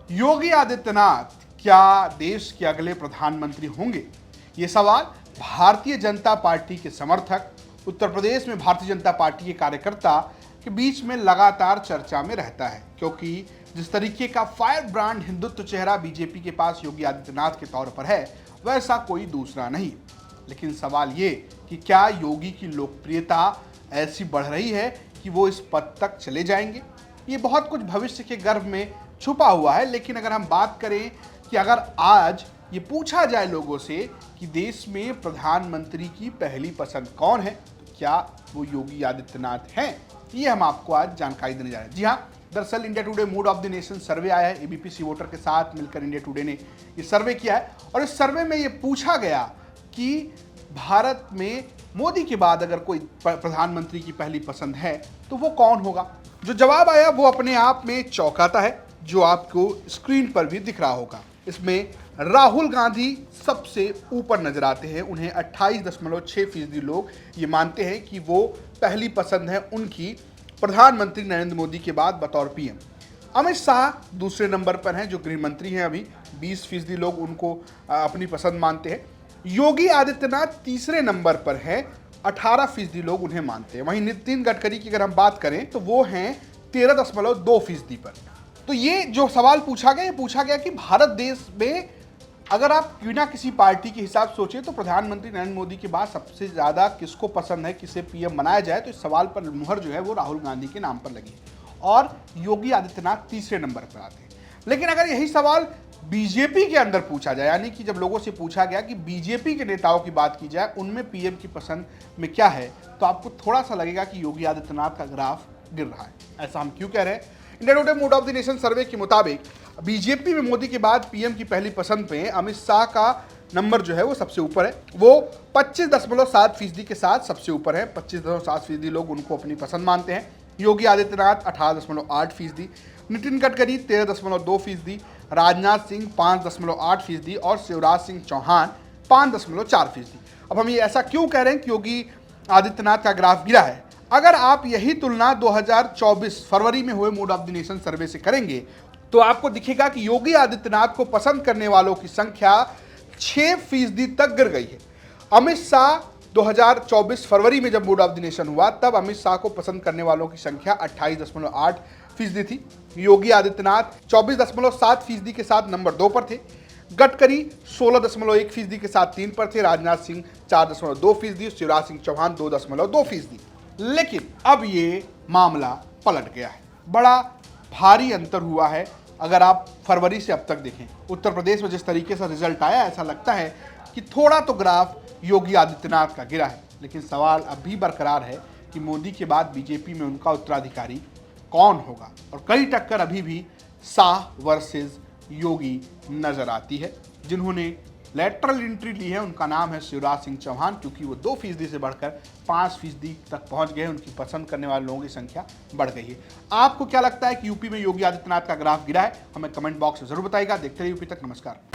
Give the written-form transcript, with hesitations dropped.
योगी आदित्यनाथ क्या देश के अगले प्रधानमंत्री होंगे? ये सवाल भारतीय जनता पार्टी के समर्थक, उत्तर प्रदेश में भारतीय जनता पार्टी के कार्यकर्ता के बीच में लगातार चर्चा में रहता है, क्योंकि जिस तरीके का फायर ब्रांड हिंदुत्व चेहरा बीजेपी के पास योगी आदित्यनाथ के तौर पर है, वैसा कोई दूसरा नहीं। लेकिन सवाल ये कि क्या योगी की लोकप्रियता ऐसी बढ़ रही है कि वो इस पद तक चले जाएंगे? ये बहुत कुछ भविष्य के गर्भ में छुपा हुआ है। लेकिन अगर हम बात करें कि अगर आज ये पूछा जाए लोगों से कि देश में प्रधानमंत्री की पहली पसंद कौन है, तो क्या वो योगी आदित्यनाथ हैं? ये हम आपको आज जानकारी देने जा रहे हैं। जी हाँ, दरअसल India today mood off the nation सर्वे आया है। एबीपी वोटर के साथ मिलकर इंडिया टुडे ने ये सर्वे किया है और इस सर्वे में ये पूछा गया कि भारत में मोदी के बाद अगर कोई प्रधानमंत्री की पहली पसंद है तो वो कौन होगा। जो जवाब आया वो अपने आप में चौंकाता है, जो आपको स्क्रीन पर भी दिख रहा होगा। इसमें राहुल गांधी सबसे ऊपर नजर आते हैं। उन्हें 28.6% लोग ये मानते हैं कि वो पहली पसंद है उनकी प्रधानमंत्री नरेंद्र मोदी के बाद बतौर पीएम। अमित शाह दूसरे नंबर पर हैं, जो गृह मंत्री हैं। अभी 20% लोग उनको अपनी पसंद मानते हैं। योगी आदित्यनाथ तीसरे नंबर पर है, 18% लोग उन्हें मानते हैं। वहीं नितिन गडकरी की अगर हम बात करें तो वो हैं 13.2% पर। तो ये जो सवाल पूछा गया, ये पूछा गया कि भारत देश में अगर आप बिना किसी पार्टी के हिसाब सोचें तो प्रधानमंत्री नरेंद्र मोदी के बाद सबसे ज़्यादा किसको पसंद है, किसे पीएम बनाया जाए, तो इस सवाल पर मुहर जो है वो राहुल गांधी के नाम पर लगी और योगी आदित्यनाथ तीसरे नंबर पर आते हैं। लेकिन अगर यही सवाल बीजेपी के अंदर पूछा जाए, यानी कि जब लोगों से पूछा गया कि बीजेपी के नेताओं की बात की जाए, उनमें पीएम की पसंद में क्या है, तो आपको थोड़ा सा लगेगा कि योगी आदित्यनाथ का ग्राफ गिर रहा है। ऐसा हम क्यों कह रहे हैं? India today mood off the nation सर्वे के मुताबिक बीजेपी में मोदी के बाद पीएम की पहली पसंद पे अमित शाह का नंबर जो है वो सबसे ऊपर है। वो 25.7% के साथ सबसे ऊपर है। 25.7% लोग उनको अपनी पसंद मानते हैं। योगी आदित्यनाथ 18.8%, नितिन गडकरी 13.2%, राजनाथ सिंह 5.8% और शिवराज सिंह चौहान 5.4%। अब हम ये ऐसा क्यों कह रहे हैं कि योगी आदित्यनाथ का ग्राफ गिरा है? अगर आप यही तुलना 2024 फरवरी में हुए मूड ऑफ द नेशन सर्वे से करेंगे तो आपको दिखेगा कि योगी आदित्यनाथ को पसंद करने वालों की संख्या 6% तक गिर गई है। अमित शाह 2024 फरवरी में जब मूड ऑफ द नेशन हुआ तब अमित शाह को पसंद करने वालों की संख्या 28.8% थी। योगी आदित्यनाथ 24.7% के साथ नंबर 2 पर थे। गडकरी 16.1% के साथ 3 पर थे। राजनाथ सिंह 4.2%, शिवराज सिंह चौहान 2.2%। लेकिन अब ये मामला पलट गया है। बड़ा भारी अंतर हुआ है। अगर आप फरवरी से अब तक देखें, उत्तर प्रदेश में जिस तरीके से रिजल्ट आया, ऐसा लगता है कि थोड़ा तो ग्राफ योगी आदित्यनाथ का गिरा है। लेकिन सवाल अब भी बरकरार है कि मोदी के बाद बीजेपी में उनका उत्तराधिकारी कौन होगा। और कई टक्कर अभी भी शाह वर्सेस योगी नजर आती है। जिन्होंने लेटरल एंट्री ली है उनका नाम है शिवराज सिंह चौहान, क्योंकि वो 2% से बढ़कर 5% तक पहुंच गए। उनकी पसंद करने वाले लोगों की संख्या बढ़ गई है। आपको क्या लगता है कि यूपी में योगी आदित्यनाथ का ग्राफ गिरा है? हमें कमेंट बॉक्स में जरूर बताइएगा। देखते रहिए यूपी तक। नमस्कार।